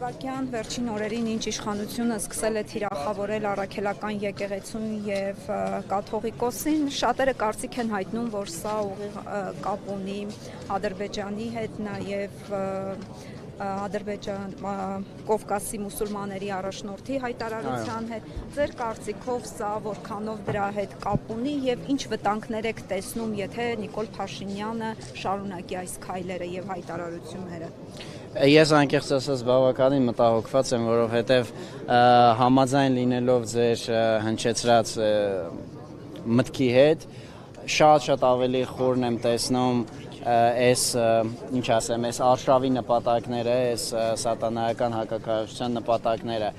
Նարբակյան վերջին օրերին ինչ իշխանությունը սկսել է թիրախավորել առաքելական եկեղեցուն եւ կաթողիկոսին, շատերը կարծիք են հայտնում, որ սա ուղիղ կապ ունի Ադրբեջանի հետ, նաեւ Կովկասի մուսուլմանների առաջնորդի հայտարարության հետ։ Ձեր կարծիքով սա որքանով դրա հետ կապ ունի եւ ինչ վտանգներ եք տեսնում, եթե Նիկոլ Փաշինյանը շարունակի այս քայլերը եւ հայտարարությունները։ Ես անկեղծ ասած բավականին մտահոգված եմ, որովհետև համաձայն լինելով ձեր հնչեցրած մտքի հետ, շատ ավելի խորն եմ տեսնում այս, ինչ ասեմ, այս արշավի նպատակները, այս սատանայական հակակարողության նպատակները։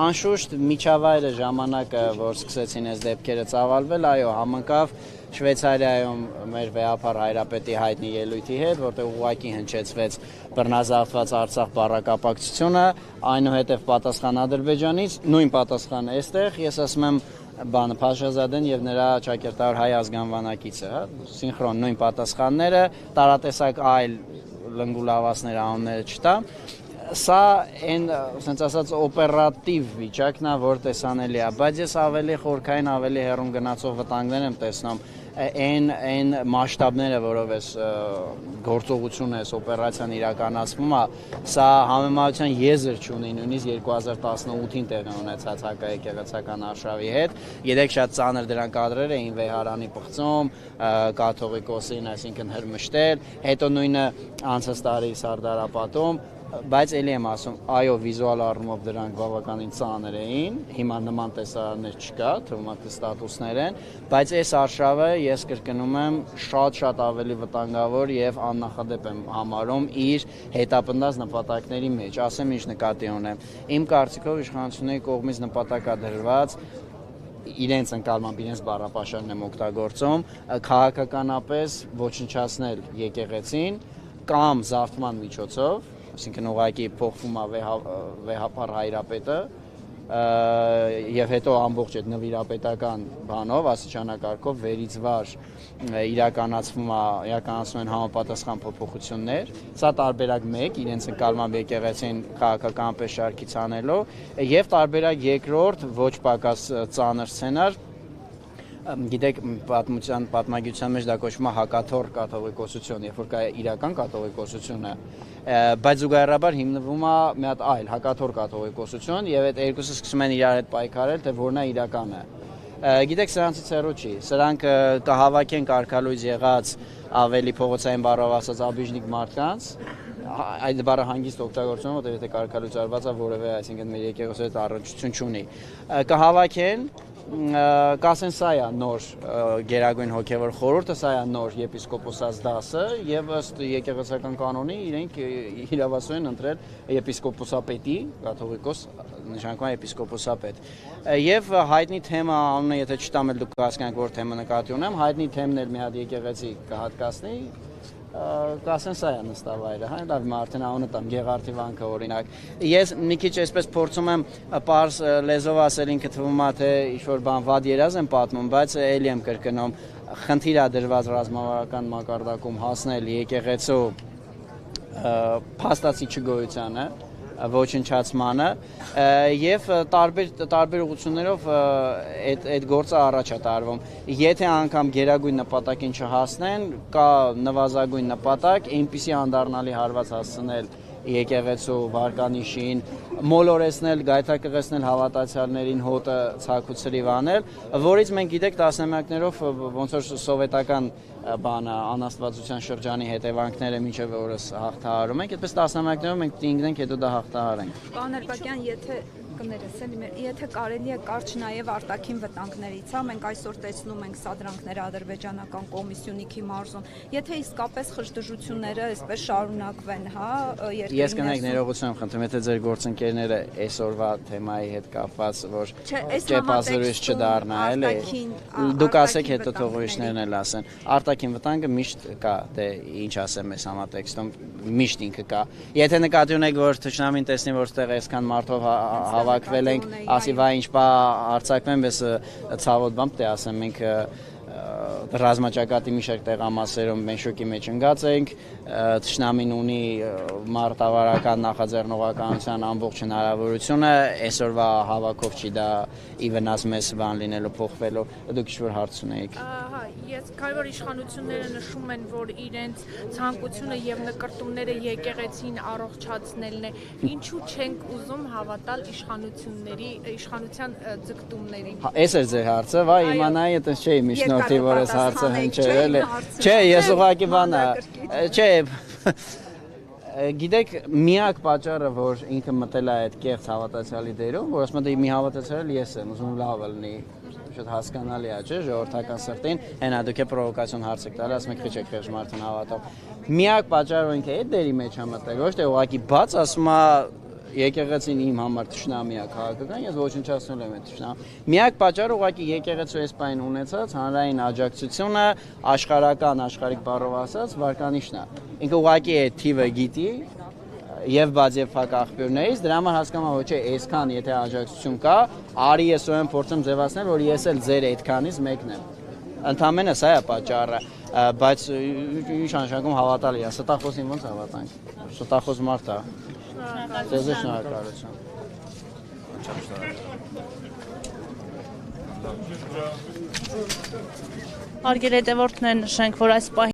Անշուշտ միջավայրը ժամանակը, որ սկսեցին այս դեպքերը ծավալվել, այո, համընկավ Շվեյցարիայում մեր վեհապար հայրապետի հայտնի ելույթի հետ, որտեղ ուղղակի հնչեցվեց բռնազավթված Արցախ բառակապակցությունը, այնուհետև պատասխան Ադրբեջանից, նույն պատասխան այստեղ, ես ասում եմ Փաշազադեն եւ նրա ճակերտավոր հայ ազգանվանակիցը, սինխրոն նույն պատասխանները, տարատեսակ այլ լնգուլավասներ անունները չտամ։ Սա այն, ասենց ասած, օպերատիվ վիճակն է, որ տեսանելի է, բայց ես ավելի խորքային, ավելի հեռուն գնացող վտանգներ եմ տեսնում այն մասշտաբները, որով այս գործողությունը, այս օպերացիան իրականացվում է, սա համեմատության եզր չունի, նույնիսկ 2018-ին տեղի ունեցած հակաեկեղեցական արշավի հետ։ Երեք շատ ծանր դրանք կադրեր էին Վեհարանի պղծում, կաթողիկոսին, այսինքն հրմշտել, հետո նույնը անցած տարի Սարդարապատում, բայց էլի եմ ասում, այո, վիզուալ առումով դրանք բավականին ծանր էին, հիմա նման տեսարաններ չկա, թվում է ստատուսներ են, բայց այս արշավը ես կրկնում եմ շատ ավելի վտանգավոր եւ աննախադեպ եմ համարում իր հետապնդած նպատակների մեջ, ասեմ ինչ նկատի ունեմ։ Իմ կարծիքով իշխանությունների կողմից նպատակադրված իրենց ընկալմամբ իրենց բառապաշարն եմ օգտագործում, քաղաքականապես ոչնչացնել եկեղեցին կամ զարթման միջոցով, այսինքն ուղղակի փոխվում է վեհապար հայրապետը եւ հետո ամբողջ այդ նվիրապետական բանով, աստիճանակարգով վերից վար իրականացվում են համապատասխան փոփոխություններ, սա տարբերակ 1 իրենց ընկալմամբ եկեղեցին քաղաքականապես շարքից անելով եւ տարբերակ 2-րդ ոչ պակաս ծանր սցենար, գիտեք, պատմագիտության մեջ դա կոչվում է հակաթոռ կաթողիկոսություն, երբ որ կա իրական կաթողիկոսությունը, բայց զուգահեռաբար հիմնվում է մի հատ այլ հակաթոռ կաթողիկոսություն եւ այդ երկուսը սկսում են իրար հետ պայքարել, թե որն է իրականը։ Գիտեք, սրանցից հեռու չի, սրանք կհավաքեն կարգալույծ եղած ավելի փողոցային բառով ասած աբիժնիկ մարդկանց, այդ բառը հանգիստ օգտագործում, որտեղ եթե կարգալույծ արված է որևէ, այսինքն մեր եկեղեցու հետ առնչություն չունի, կհավաքեն կասեն սա է նոր գերագույն հոգևոր խորհուրդը, սա է նոր եպիսկոպոսած դասը եւ ըստ եկեղեցական կանոնի իրենք իրավասու են ընտրել եպիսկոպոսապետի, կաթողիկոս նշանակում է եպիսկոպոսապետ։ Եւ հայտնի թեմա անունը եթե չտամ էլ դուք կհասկանաք որ թեմը նկատի ունեմ, հայտնի թեմն էլ մի հատ եկեղեցի կհատկացնի, կասեն սա է նստավայրը, հա, լավ մարդն անունը տամ Գեղարդի վանքը օրինակ։ Ես մի քիչ այսպես փորձում եմ պարզ լեզվով ասել ինքը թվում է թե ինչ-որ բան վատ երազ եմ պատմում, բայց էլի եմ կրկնում, խնդիր է դրված ռազմավարական մակարդակում հասնել եկեղեցու փաստացի չգոյությանը, ոչնչացմանը եւ տարբեր ուղղություններով այդ գործը առաջ է տարվում։ Եթե անգամ գերագույն նպատակին չհասնեն, կա նվազագույն նպատակ, այնպիսի անդառնալի հարված հասցնել եկեղեցու վարկանիշին, մոլորեցնել, գայթակղեցնել հավատացյալներին հոտը ցակուցրիվ անել, որից մենք գիտեք տասնամյակներով ոնց որ սովետական բանը անաստվածության շրջանի հետևանքները մինչև օրս հաղթահարում ենք, այդպես տասնամյակներով մենք դինգնենք, հետո դա հաղթահարենք։ Պարոն Նարբակյան, եթե կարելի է կարճ նաև արտաքին վտանգներից, մենք այսօր տեսնում ենք սադրանքները ադրբեջանական կողմի Սյունիքի մարզում, եթե իսկապես խժդժությունները այսպես շարունակվեն, հա, Ես կնեք ներողություն եմ խնդրում, եթե ձեր գործընկերները այսօրվա թեմայի հետ կապված, որ կեպազրույց չդառնա, էլի, դուք ասեք հետո թող ուրիշներն էլ ասեն, արտաքին վտանգը միշտ կա, դե ինչ ասեմ այս համատեքստում, միշտ ինքը կա։ Եթե նկատի ունեք, որ թշնամին տեսնի, որ ստեղ այսքան մարդով հավաքվել ենք, ասի վայ ինչ բա արձակվեմ, ես ցավոտ բան պետք է ասեմ, մենք ռազմաճակատի մի շարք տեղամասերում մենք շոկի մեջ ընկած ենք, թշնամին ունի մարտավարական նախաձեռնողականության ամբողջ հնարավորությունը, այսօրվա հավաքով չի դա ի վնաս մեզ բան լինելու փոխվելու, դուք ինչ-որ հարց ունեիք։ Հա, ես քանի որ իշխանությունները նշում են, որ իրենց ցանկությունը եւ նկարտումները եկեղեցին առողջացնելն է, ինչու չենք ուզում հավատալ իշխանության ձգտումներին։ Այս էր ձեր հարցը, վայ, իմանայի, այդպես չէի միջնորդի, որ այս հարցը հնչել է։ Չէ, ես ուղղակի բանը, չէ, գիտեք, միակ պատճառը, որ ինքը մտել է այդ կեղծ հավատացյալի դերում, որ ասում եմ, մի հավատացյալ ես եմ, ուզում լավ լինի, շատ հասկանալի է, չէ, ժողովրդական սրտին, հենա դուք է պրովոկացիոն հարց եք տալի, ասում եք քիչ եք խեղճ մարդուն հավատով։ Միակ պատճառը, որ ինքը այդ դերի մեջ է մտել, ոչ թե ուղղակի բաց ասում է եկեղեցին իմ համար թշնամի է քաղաքական, ես ոչնչացնելու եմ այդ թշնամին։ Միակ պատճառը ուղղակի եկեղեցու այս պայն ունեցած հանրային աջակցությունը աշխարհիկ բառով ասած վարկանիշն է։ Ինքը ուղղակի այդ թիվը գիտի եւ բաց եւ փակ աղբյուրներից, դրա համար հասկանում եմ, ոչ է այսքան եթե աջակցություն կա, արի ես ուրեմն փորձեմ ձևացնել, որ ես էլ ձեր այդքանից մեկն եմ։ Ընդամենը սա է պատճառը, բայց ինչ նշանակում հավատալի է, ստախոսին ոնց հավատանք։ Ստախոս մարդ է։ Ձեզ շնորհակալություն։ Արգելետևորդներ նշենք, որ այս պահի